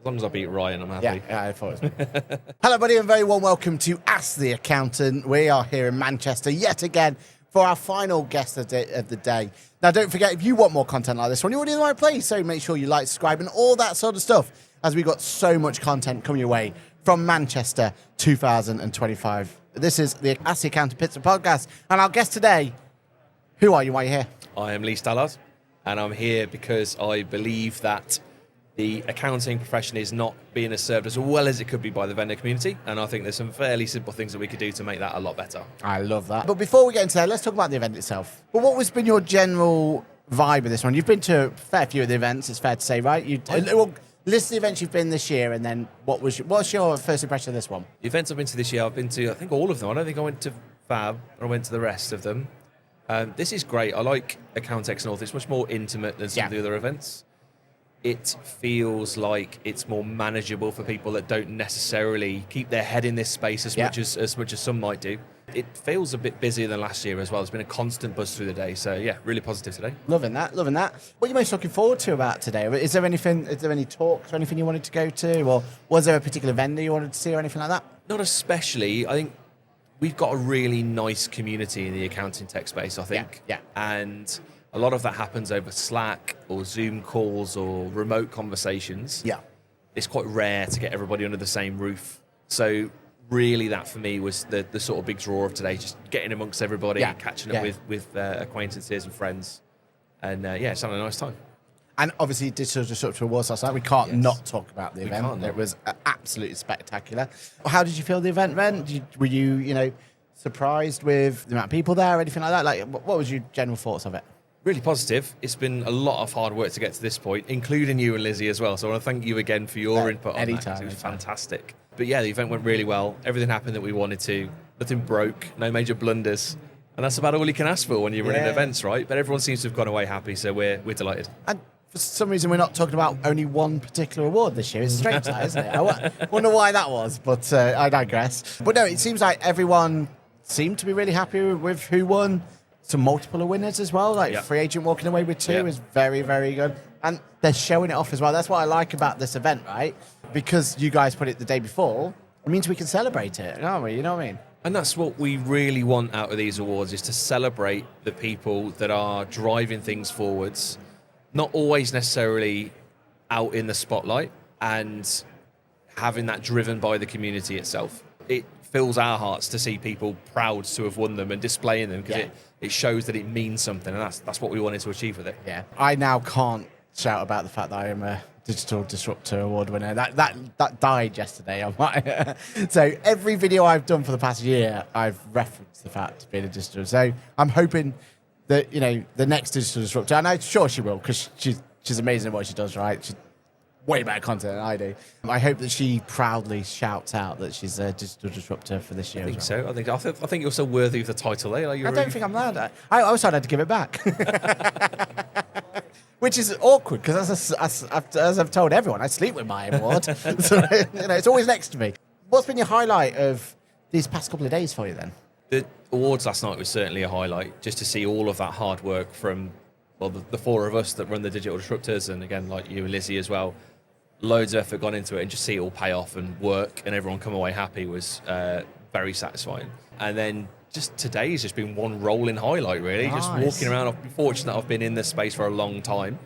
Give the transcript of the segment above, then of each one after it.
long as I beat Ryan, I'm happy. Yeah, I thought it was. Hello, buddy, and very warm welcome to Ask the Accountant. We are here in Manchester yet again for our final guest of the day. Now, don't forget, if you want more content like this one, you're already in the right place. So make sure you like, subscribe, and all that sort of stuff, as we've got so much content coming your way from Manchester 2025. This is the Ask the Accountant Pitstop podcast, and our guest today, who are you? Why are you here? I am Leigh Stallard, and I'm here because I believe that the accounting profession is not being served as well as it could be by the vendor community, and I think there's some fairly simple things that we could do to make that a lot better. I love that. But before we get into that, let's talk about the event itself. But what has been your general vibe of this one? You've been to a fair few of the events, it's fair to say, right? List the events you've been this year, and then what's your first impression of this one? The events I've been to this year, I've been to, I think, all of them. I don't think I went to Fab, or I went to the rest of them. This is great. I like Accountex North. It's much more intimate than some of the other events. It feels like it's more manageable for people that don't necessarily keep their head in this space as much as some might do. It feels a bit busier than last year as well. There's been a constant buzz through the day. So yeah, really positive today. Loving that. What are you most looking forward to about today? Is there any talks or anything you wanted to go to? Or was there a particular vendor you wanted to see or anything like that? Not especially. I think we've got a really nice community in the accounting tech space, I think. Yeah. And a lot of that happens over Slack or Zoom calls or remote conversations. Yeah. It's quite rare to get everybody under the same roof. So really that for me was the sort of big draw of today, just getting amongst everybody, catching up with acquaintances and friends. And it's having a nice time. And obviously Digital Disruptors Awards last night. We can't not talk about the event. It was absolutely spectacular. How did you feel the event went? Were you surprised with the amount of people there or anything like that? Like, what was your general thoughts of it? Really positive. It's been a lot of hard work to get to this point, including you and Lizzie as well. So I want to thank you again for your input on that. It was fantastic. But yeah, the event went really well. Everything happened that we wanted to. Nothing broke. No major blunders. And that's about all you can ask for when you're running events, right? But everyone seems to have gone away happy, so we're delighted. And for some reason, we're not talking about only one particular award this year. It's strange, that, isn't it? I wonder why that was, but I digress. But no, it seems like everyone seemed to be really happy with who won. Some multiple winners as well, Free Agent walking away with 2 is very, very good. And they're showing it off as well. That's what I like about this event, right? Because you guys put it the day before, it means we can celebrate it, aren't we? You know what I mean? And that's what we really want out of these awards, is to celebrate the people that are driving things forwards, not always necessarily out in the spotlight, and having that driven by the community itself. It fills our hearts to see people proud to have won them and displaying them, because it shows that it means something, and that's what we wanted to achieve with it. Yeah, I now can't shout about the fact that I am a Digital Disruptor Award winner. That died yesterday. So every video I've done for the past year, I've referenced the fact of being a digital. So I'm hoping that the next Digital Disruptor, and I'm sure she will, because she's amazing at what she does. Right, she's way better content than I do. I hope that she proudly shouts out that she's a Digital Disruptor for this year. I think so. I think you're so worthy of the title. I don't think I'm allowed. I also had to give it back. Which is awkward, because as I've told everyone, I sleep with my award. So it's always next to me. What's been your highlight of these past couple of days for you then? The awards last night was certainly a highlight, just to see all of that hard work from the 4 of us that run the Digital Disruptors, and again, like you and Lizzie as well. Loads of effort gone into it, and just see it all pay off and work and everyone come away happy was very satisfying. And then just today's just been one rolling highlight, really. Nice. Just walking around. I've been fortunate I've been in this space for a long time.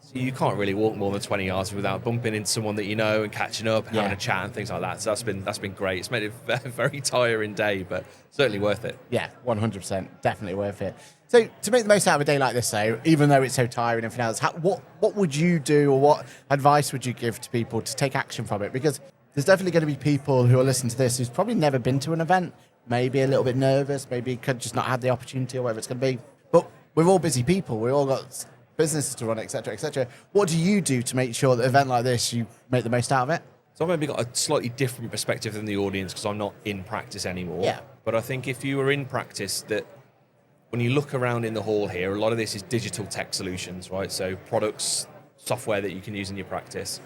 So you can't really walk more than 20 yards without bumping into someone that you know and catching up and having a chat and things like that. So that's been great. It's made it a very tiring day, but certainly worth it. Yeah, 100%. Definitely worth it. So to make the most out of a day like this, though, even though it's so tiring and everything else, what would you do, or what advice would you give to people to take action from it? Because there's definitely going to be people who are listening to this who's probably never been to an event, maybe a little bit nervous, maybe could just not had the opportunity or whatever it's going to be. But we're all busy people. We've all got businesses to run, etc., etc. What do you do to make sure that an event like this, you make the most out of it? So I've maybe got a slightly different perspective than the audience, because I'm not in practice anymore. Yeah. But I think if you were in practice, that when you look around in the hall here, a lot of this is digital tech solutions, right? So products, software that you can use in your practice.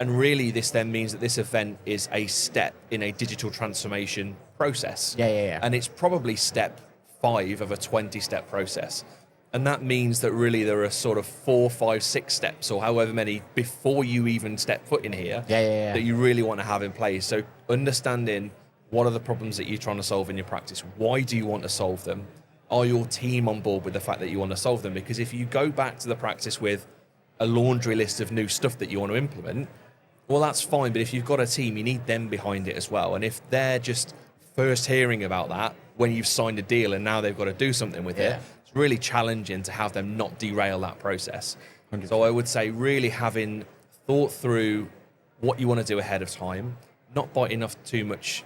And really this then means that this event is a step in a digital transformation process. Yeah. And it's probably step 5 of a 20-step process. And that means that really there are sort of 4, 5, 6 steps, or however many, before you even step foot in here, that you really want to have in place. So understanding what are the problems that you're trying to solve in your practice? Why do you want to solve them? Are your team on board with the fact that you want to solve them? Because if you go back to the practice with a laundry list of new stuff that you want to implement, well, that's fine. But if you've got a team, you need them behind it as well. And if they're just first hearing about that when you've signed a deal and now they've got to do something with it, it's really challenging to have them not derail that process. 100%. So I would say really having thought through what you want to do ahead of time, not biting off too much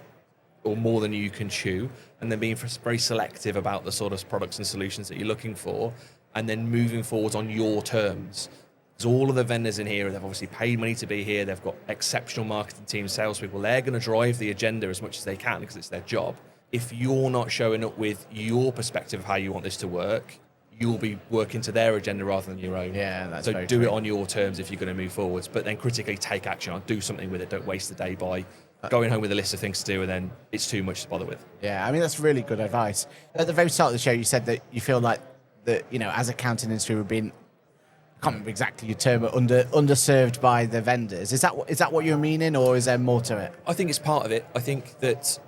or more than you can chew, and then being very selective about the sort of products and solutions that you're looking for, and then moving forward on your terms. Because all of the vendors in here, they've obviously paid money to be here, they've got exceptional marketing teams, salespeople, they're going to drive the agenda as much as they can because it's their job. If you're not showing up with your perspective of how you want this to work, you'll be working to their agenda rather than your own. Yeah, that's so do it on your terms if you're going to move forwards, but then critically take action on, do something with it. Don't waste the day by going home with a list of things to do and then it's too much to bother with. Yeah, I mean, that's really good advice. At the very start of the show, you said that you feel like that, as accounting industry, we've been, I can't remember exactly your term, but underserved by the vendors. Is that what you're meaning, or is there more to it? I think it's part of it. I think that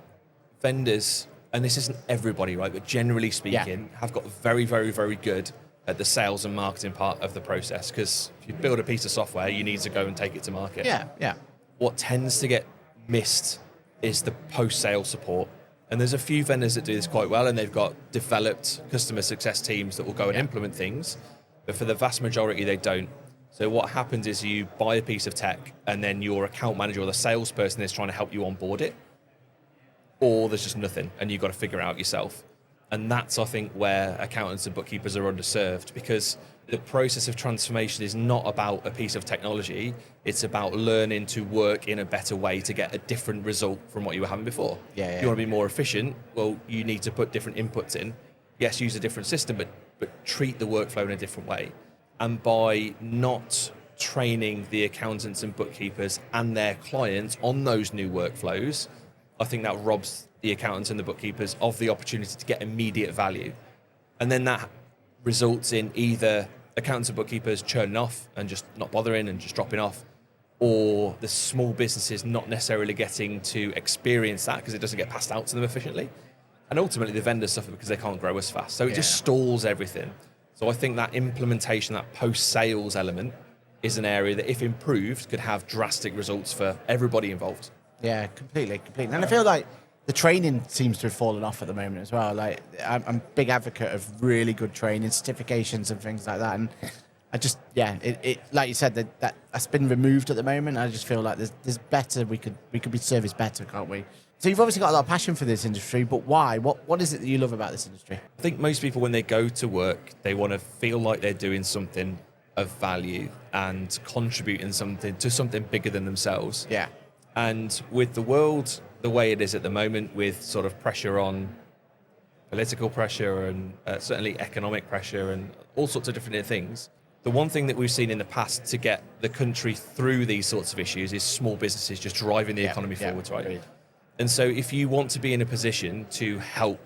vendors, and this isn't everybody, right, but generally speaking, have got very, very, very good at the sales and marketing part of the process, because if you build a piece of software, you need to go and take it to market. Yeah. What tends to get missed is the post-sale support. And there's a few vendors that do this quite well, and they've got developed customer success teams that will go and implement things, but for the vast majority, they don't. So what happens is you buy a piece of tech, and then your account manager or the salesperson is trying to help you onboard it, or there's just nothing, and you've got to figure it out yourself. And that's, I think, where accountants and bookkeepers are underserved, because the process of transformation is not about a piece of technology. It's about learning to work in a better way to get a different result from what you were having before. If you want to be more efficient, well, you need to put different inputs in. Yes, use a different system, but treat the workflow in a different way. And by not training the accountants and bookkeepers and their clients on those new workflows, I think that robs the accountants and the bookkeepers of the opportunity to get immediate value. And then that results in either accountants and bookkeepers churning off and just not bothering and just dropping off, or the small businesses not necessarily getting to experience that because it doesn't get passed out to them efficiently. And ultimately the vendors suffer because they can't grow as fast. So it just stalls everything. So I think that implementation, that post-sales element, is an area that, if improved, could have drastic results for everybody involved. Yeah, completely. And I feel like the training seems to have fallen off at the moment as well. Like, I'm a big advocate of really good training, certifications and things like that. And I just, it like you said, that's been removed at the moment. I just feel like there's better, we could be serviced better, can't we? So you've obviously got a lot of passion for this industry, but why? What is it that you love about this industry? I think most people, when they go to work, they want to feel like they're doing something of value and contributing to something bigger than themselves. Yeah. And with the world the way it is at the moment, with sort of pressure on political pressure and certainly economic pressure and all sorts of different things, the one thing that we've seen in the past to get the country through these sorts of issues is small businesses just driving the economy forwards, right? Agreed. And so if you want to be in a position to help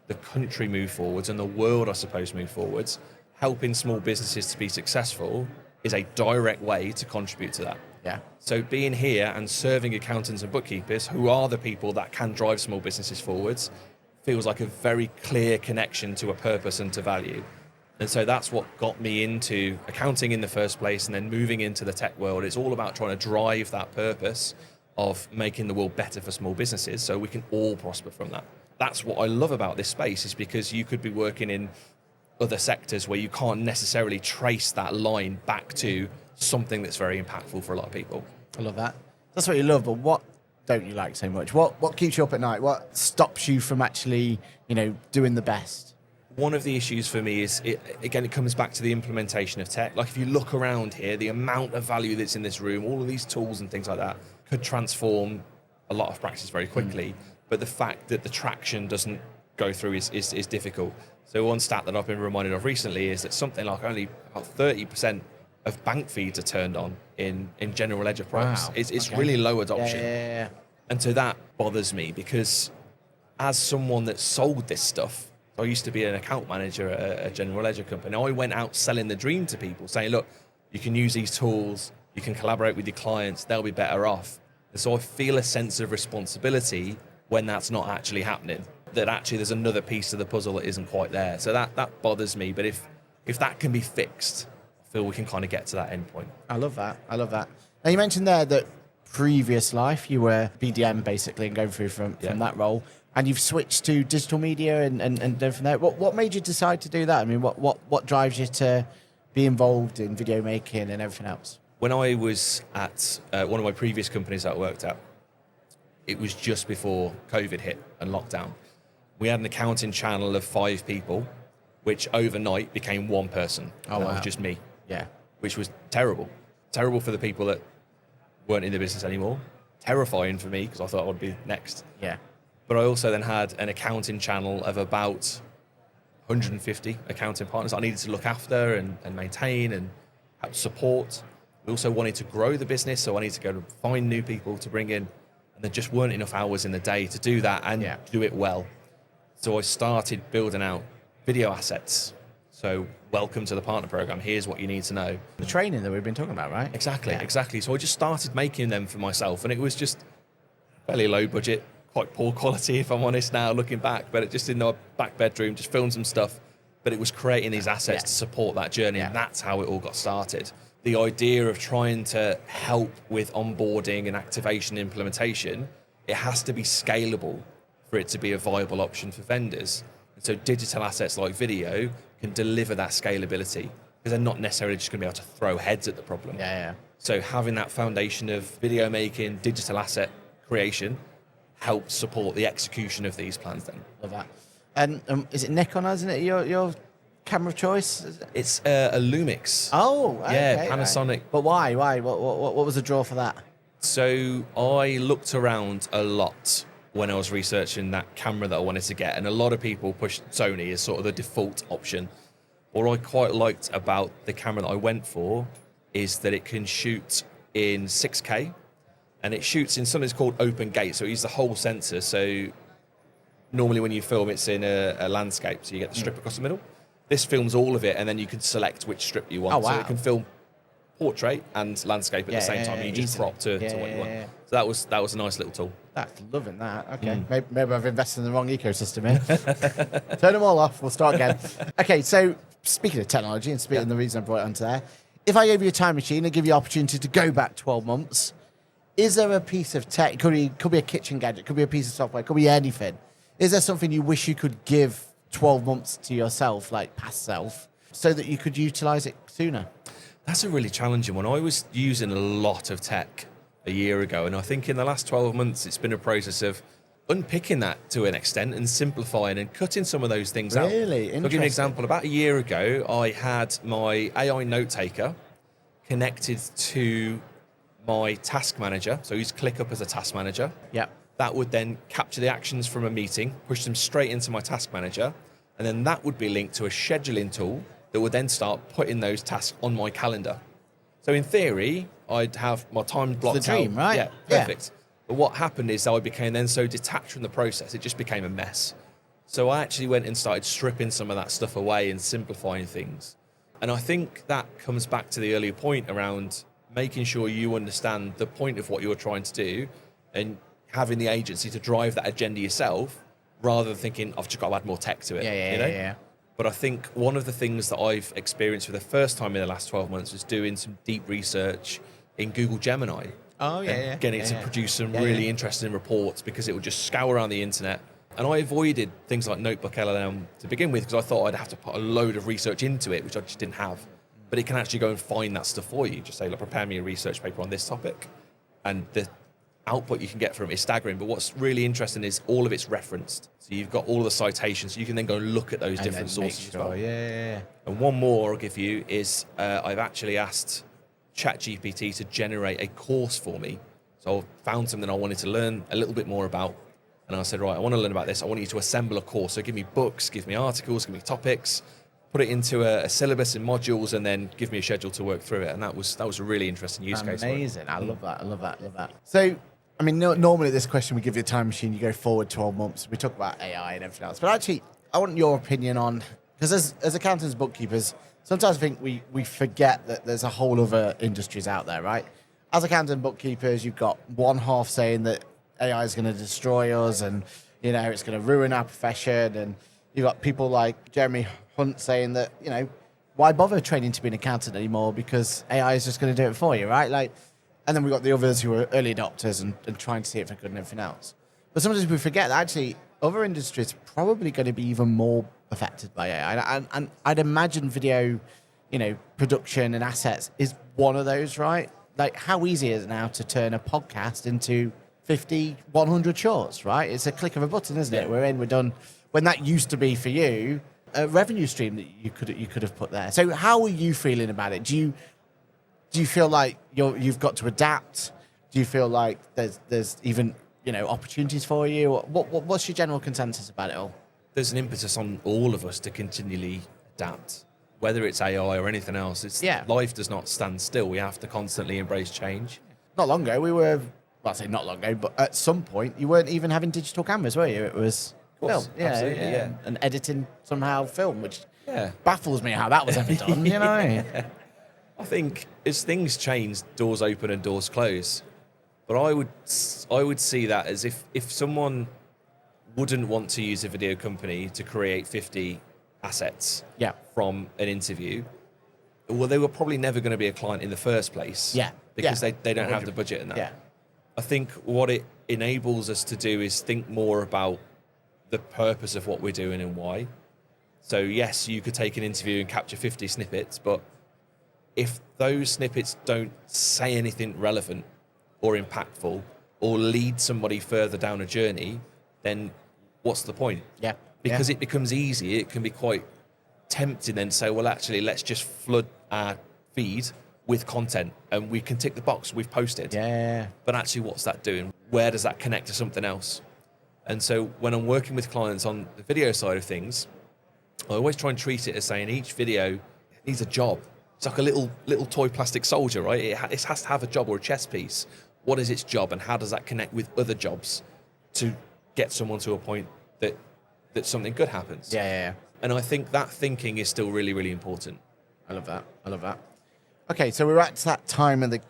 the country move forwards and the world, I suppose, move forwards, helping small businesses to be successful is a direct way to contribute to that. Yeah. So being here and serving accountants and bookkeepers, who are the people that can drive small businesses forwards, feels like a very clear connection to a purpose and to value. And so that's what got me into accounting in the first place, and then moving into the tech world. It's all about trying to drive that purpose of making the world better for small businesses so we can all prosper from that. That's what I love about this space, is because you could be working in other sectors where you can't necessarily trace that line back to something that's very impactful for a lot of people. I love that. That's what you love, but what don't you like so much? What keeps you up at night? What stops you from actually, doing the best? One of the issues for me is, it comes back to the implementation of tech. Like, if you look around here, the amount of value that's in this room, all of these tools and things like that, could transform a lot of practice very quickly. But the fact that the traction doesn't go through is difficult. So one stat that I've been reminded of recently is that something like only about 30% of bank feeds are turned on in general ledger products. Wow. It's really low adoption. Yeah. And so that bothers me, because as someone that sold this stuff So I used to be an account manager at a general ledger company. I went out selling the dream to people, saying, look, you can use these tools, you can collaborate with your clients, they'll be better off. And so I feel a sense of responsibility when that's not actually happening, that actually there's another piece of the puzzle that isn't quite there. So that bothers me. But if that can be fixed, I feel we can kind of get to that end point. I love that. Now, you mentioned there that previous life, you were BDM basically and going through from that role. And you've switched to digital media and done from there. What made you decide to do that? I mean, what drives you to be involved in video making and everything else? When I was at one of my previous companies that I worked at, it was just before COVID hit and lockdown. We had an accounting channel of 5 people, which overnight became 1 person. Oh, and wow. that was just me. Yeah. Which was terrible. Terrible for the people that weren't in the business anymore. Terrifying for me because I thought I would be next. Yeah. But I also then had an accounting channel of about 150 accounting partners I needed to look after and maintain and help support. We also wanted to grow the business, so I needed to go and find new people to bring in. And there just weren't enough hours in the day to do that and do it well. So I started building out video assets. So welcome to the partner program. Here's what you need to know. The training that we've been talking about, right? Exactly. So I just started making them for myself, and it was just fairly low budget, quite poor quality, if I'm honest now, looking back, but it just in our back bedroom, just filmed some stuff, but it was creating these assets to support that journey, and that's how it all got started. The idea of trying to help with onboarding and activation implementation, it has to be scalable for it to be a viable option for vendors. And so digital assets like video can deliver that scalability, because they're not necessarily just going to be able to throw heads at the problem. So having that foundation of video making, digital asset creation, help support the execution of these plans then. Love that. And is it Nikon, isn't it, your camera of choice? It's a Lumix. Oh, okay, Panasonic. Right. But why? What was the draw for that? So I looked around a lot when I was researching that camera that I wanted to get, and a lot of people pushed Sony as sort of the default option. What I quite liked about the camera that I went for is that it can shoot in 6K, and it shoots in something called open gate, so it uses the whole sensor. So normally when you film, it's in a landscape, so you get the strip across the middle. This films all of it, and then you can select which strip you want. Oh, wow. So it can film portrait and landscape at the same time, and you just crop to what you want. So that was a nice little tool. That's loving that. Okay, maybe I've invested in the wrong ecosystem here. Turn them all off. We'll start again. Okay, so speaking of technology and speaking of the reason I brought it onto there, if I gave you a time machine and give you the opportunity to go back 12 months, is there a piece of tech, could be a kitchen gadget, could be a piece of software, could be anything. Is there something you wish you could give 12 months to yourself, like past self, so that you could utilize it sooner? That's a really challenging one. I was using a lot of tech a year ago, and I think in the last 12 months, it's been a process of unpicking that to an extent and simplifying and cutting some of those things out. Really? I'll give you an example. About a year ago, I had my AI note taker connected to my task manager. So I used ClickUp as a task manager. Yep. That would then capture the actions from a meeting, push them straight into my task manager, and then that would be linked to a scheduling tool that would then start putting those tasks on my calendar. So in theory, I'd have my time blocked out. It's the dream, right? Yeah, perfect. Yeah. But what happened is I became then so detached from the process, it just became a mess. So I actually went and started stripping some of that stuff away and simplifying things. And I think that comes back to the earlier point around making sure you understand the point of what you're trying to do and having the agency to drive that agenda yourself rather than thinking, I've just got to add more tech to it. Yeah. But I think one of the things that I've experienced for the first time in the last 12 months was doing some deep research in Google Gemini. Oh, yeah. Getting it to produce some really interesting reports because it would just scour around the internet. And I avoided things like Notebook LLM to begin with because I thought I'd have to put a load of research into it, which I just didn't have. But it can actually go and find that stuff for you. Just say, look, prepare me a research paper on this topic. And the output you can get from it is staggering. But what's really interesting is all of it's referenced. So you've got all of the citations. So you can then go and look at those different sources as well. Yeah. And one more I'll give you is I've actually asked ChatGPT to generate a course for me. So I found something I wanted to learn a little bit more about. And I said, right, I want to learn about this. I want you to assemble a course. So give me books, give me articles, give me topics, put it into a syllabus and modules, and then give me a schedule to work through it. And that was a really interesting use case. Amazing. I love that. So, I mean, normally this question, we give you a time machine, you go forward 12 months. We talk about AI and everything else. But actually, I want your opinion on, because as accountants, bookkeepers, sometimes I think we forget that there's a whole other industries out there, right? As accountants and bookkeepers, you've got one half saying that AI is going to destroy us and, it's going to ruin our profession. And you've got people like Jeremy Hunt saying that, why bother training to be an accountant anymore because AI is just going to do it for you, right? And then we've got the others who are early adopters and trying to see it for good and everything else. But sometimes we forget that actually other industries are probably going to be even more affected by AI. And I'd imagine video, production and assets is one of those, right? Like, how easy is it now to turn a podcast into 50, 100 shorts, right? It's a click of a button, isn't it? We're in, we're done. When that used to be for you, a revenue stream that you could have put there. So how are you feeling about it? Do you feel like you've got to adapt? Do you feel like there's even opportunities for you? What's your general consensus about it all? There's an impetus on all of us to continually adapt, whether it's AI or anything else. Life does not stand still. We have to constantly embrace change. Not long ago, I say not long ago, but at some point you weren't even having digital cameras, were you? It was film, yeah, and editing somehow film, which baffles me how that was ever done. I think as things change, doors open and doors close. But I would see that as if someone wouldn't want to use a video company to create 50 assets from an interview, well, they were probably never going to be a client in the first place. Because they don't have the budget in that. Yeah. I think what it enables us to do is think more about the purpose of what we're doing and why. So yes, you could take an interview and capture 50 snippets, but if those snippets don't say anything relevant or impactful or lead somebody further down a journey, then what's the point? Because it becomes easy. It can be quite tempting then to say, well, actually, let's just flood our feed with content and we can tick the box, we've posted. But actually, what's that doing? Where does that connect to something else? And so when I'm working with clients on the video side of things, I always try and treat it as saying each video needs a job. It's like a little toy plastic soldier, right? It has to have a job or a chess piece. What is its job and how does that connect with other jobs to get someone to a point that something good happens? And I think that thinking is still really, really important. I love that. Okay, so we're at that time of the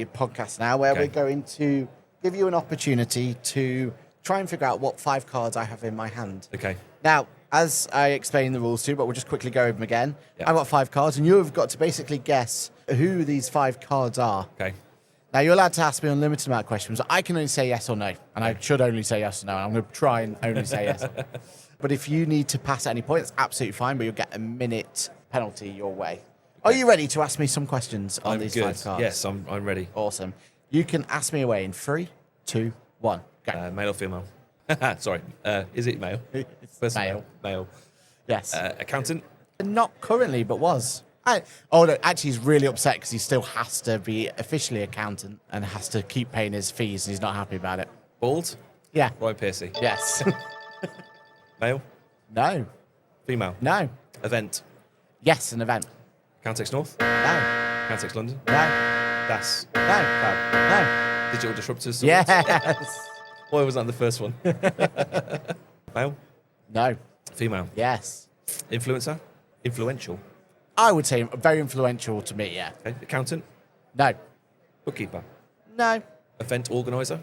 podcast now where we're going to give you an opportunity to try and figure out what 5 cards I have in my hand. Okay. Now, as I explained the rules to, but we'll just quickly go over them again. I've got 5 cards, and you have got to basically guess who these 5 cards are. Okay. Now, you're allowed to ask me an unlimited amount of questions. I can only say yes or no, and I should only say yes or no. I'm going to try and only say yes. But if you need to pass at any point, it's absolutely fine, but you'll get a minute penalty your way. Are you ready to ask me some questions on these 5 cards? Yes, I'm ready. Awesome. You can ask me away in 3, 2, 1. Go. Male or female? Sorry. Is it male? It's male. Male. Yes. Accountant? Not currently, but was. No, actually, he's really upset because he still has to be officially accountant and has to keep paying his fees, and he's not happy about it. Bald? Yeah. Ryan Piercy? Yes. Male? No. Female? No. Event? Yes, an event. Accountex North? No. Accountex London? No. DAS? No. No. Digital Disruptors? Yes. Why was that the first one? Male? No. Female? Yes. Influencer? Influential? I would say very influential to me, yeah. Okay. Accountant? No. Bookkeeper? No. Event organizer?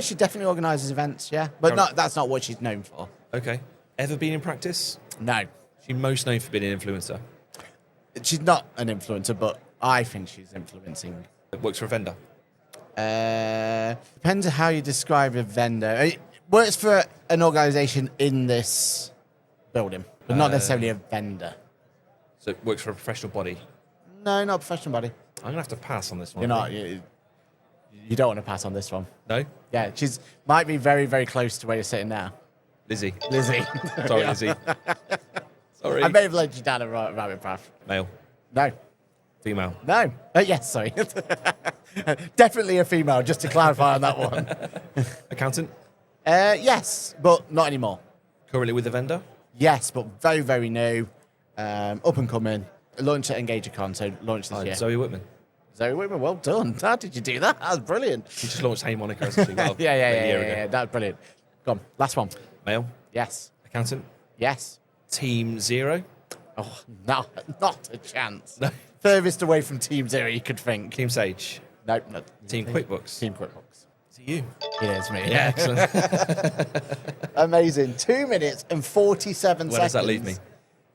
She definitely organises events, yeah. But that's not what she's known for. Okay. Ever been in practice? No. She's most known for being an influencer. She's not an influencer, but I think she's influencing. Works for a vendor? Depends on how you describe a vendor. It works for an organisation in this building, but not necessarily a vendor. So it works for a professional body? No, not a professional body. I'm going to have to pass on this one. You're not. You don't want to pass on this one. No? Yeah, she's might be very, very close to where you're sitting now. Lizzie. Sorry, Lizzie. Sorry. I may have led you down a rabbit path. Male? No. Female? No. Yes, sorry. Definitely a female, just to clarify on that one. Accountant? Yes, but not anymore. Currently with a vendor? Yes, but very, very new. Up and coming. Launched at EngagerCon, so launched this year. Zoe Whitman? Zoe Whitman, well done. How did you do that? That was brilliant. She just launched Hey Monica a year ago. Yeah, that was brilliant. Go on, last one. Male? Yes. Accountant? Yes. Team Zero. Oh, no, not a chance. No. Furthest away from Team Zero you could think. Team Sage. Nope. No. Team QuickBooks. Team QuickBooks. Is it you? It is me. Yeah, excellent. Amazing. 2 minutes and 47 Where seconds. does that leave me?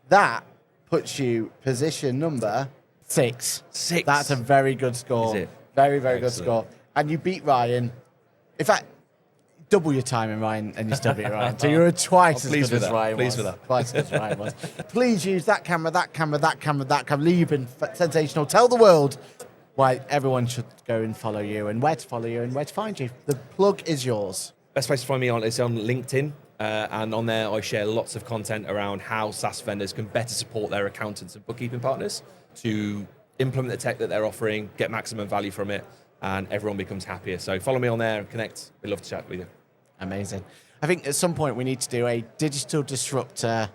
That puts you position number 6. 6. That's a very good score. Is it? Very, very good Excellent. score. And you beat Ryan. In fact, double your time in Ryan, and you still beat Ryan. So you're twice as pleased good with as that. Ryan Pleased was. with that. Twice as Ryan was. Please use that camera, that camera, that camera, that camera. Lee, you've been sensational. Tell the world why everyone should go and follow you, and where to follow you, and where to find you. The plug is yours. Best place to find me is on LinkedIn. And on there, I share lots of content around how SaaS vendors can better support their accountants and bookkeeping partners to implement the tech that they're offering, get maximum value from it, and everyone becomes happier. So follow me on there and connect. We'd love to chat with you. Amazing. I think at some point we need to do a digital disruptor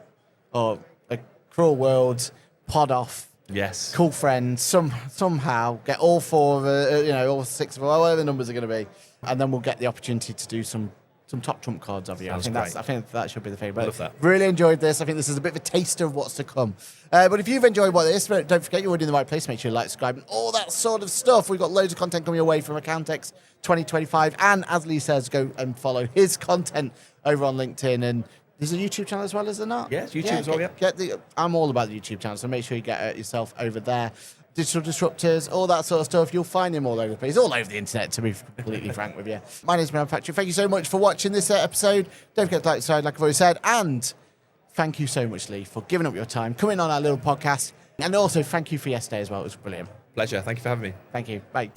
or a cruel world pod off. Yes. Cool friends. Somehow get all 4 of all 6 of whatever the numbers are going to be, and then we'll get the opportunity to do some top trump cards of you. Sounds I think that should be the thing. But love that. Really enjoyed this. I think this is a bit of a taster of what's to come. But if you've enjoyed what this, don't forget you're already in the right place. Make sure you like, subscribe, and all that sort of stuff. We've got loads of content coming your way from Accountex 2025. And as Lee says, go and follow his content over on LinkedIn. And there's a YouTube channel as well, is there not? Yeah, it's YouTube as well, yeah. I'm all about the YouTube channel, so make sure you get yourself over there. Digital Disruptors, all that sort of stuff. You'll find him all over the place, all over the internet, to be completely frank with you. My name's Nomad Patrick. Thank you so much for watching this episode. Don't forget to like, subscribe, like I've already said. And thank you so much, Lee, for giving up your time, coming on our little podcast. And also, thank you for yesterday as well. It was brilliant. Pleasure. Thank you for having me. Thank you. Bye.